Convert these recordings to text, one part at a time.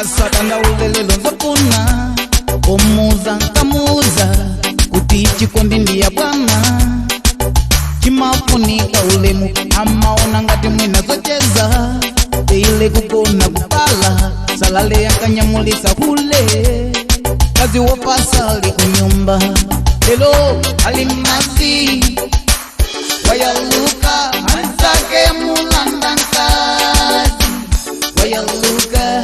asatanda ulelelo nzopuna omuza nkamuza kuti chikondi ndiya bwana chimafunika ulemu amaona ngati mwina zocheza teile kugona kupala salale yakanyamulisa kule kazi wopasa ali kunyumba lelo alimasi wayaluka ansake mulanda nkazi wayaluka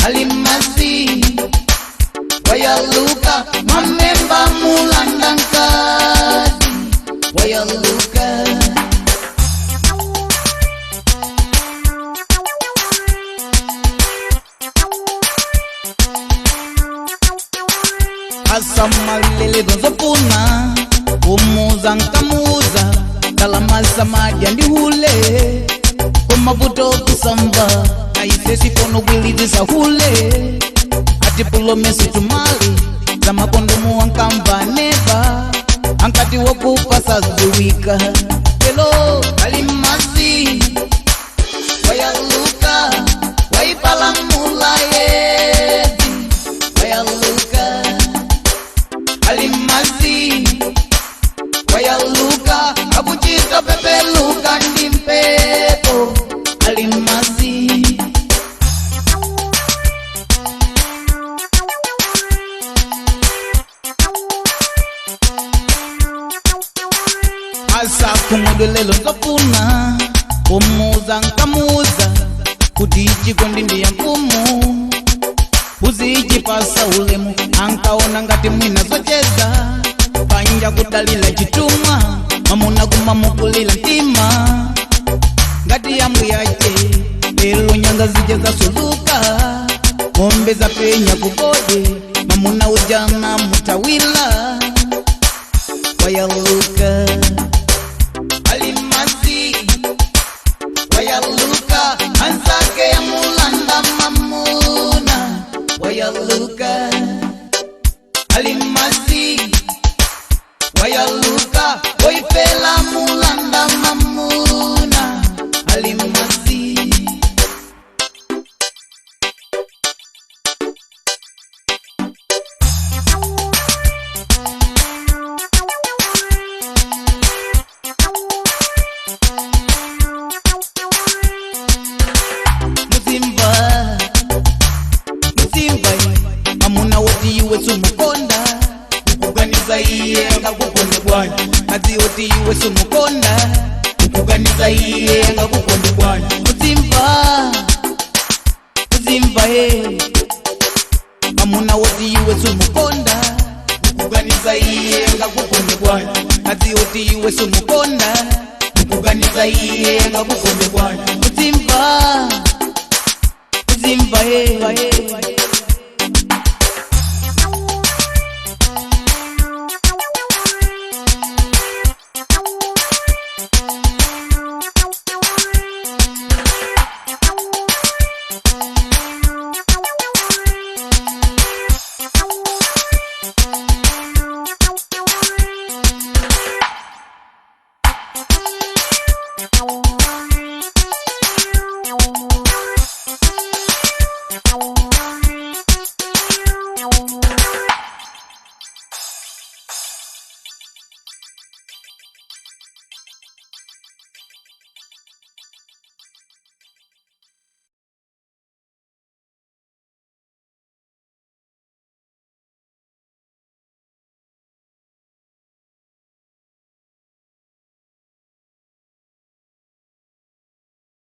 alimasi wayaluka mamemba mulanda nkazi wayaluka asamalele dozopuna umuza nkamuza kalamasa maja ndi hule kumavuto kusamba aisesi pono gwilizisa hule atipulomesi tumali za makondomu ankamba neba ankati wokupa saziwika lelo alimasi wayaluka waipalamula yezi wayaluka alimasi wayaluka akuchita pepeluka ndi mpepo alimasi asa kumudulelo nzopuna umuza nkamuza kuti chikondi ndiya mfumu uzichipasa ulemu ankaona ngati mwina zocheza panja kudalila chitumwa mamuna kumamukulila mtima ngati yambu yache lelo nyanga zicheza suluka ng'ombe za penya kukode mamuna ujana mutawila wayaluka alimasi wayaluka ansake ya mulanda mamuna wayaluka alimasi wayaluka oipela mulanda mamuna alimasi mamuna woti iwe sumukonda ukuganiza iye ngakukonde bwana kazi woti iwe sumukonda ukuganiza iye ngakukonde bwana uzimva mamuna woti iwe sumukonda ukuganiza iye ngakukonde bwana kazi woti iwe sumukonda ukuganiza iye ngakukonde bwana uzimva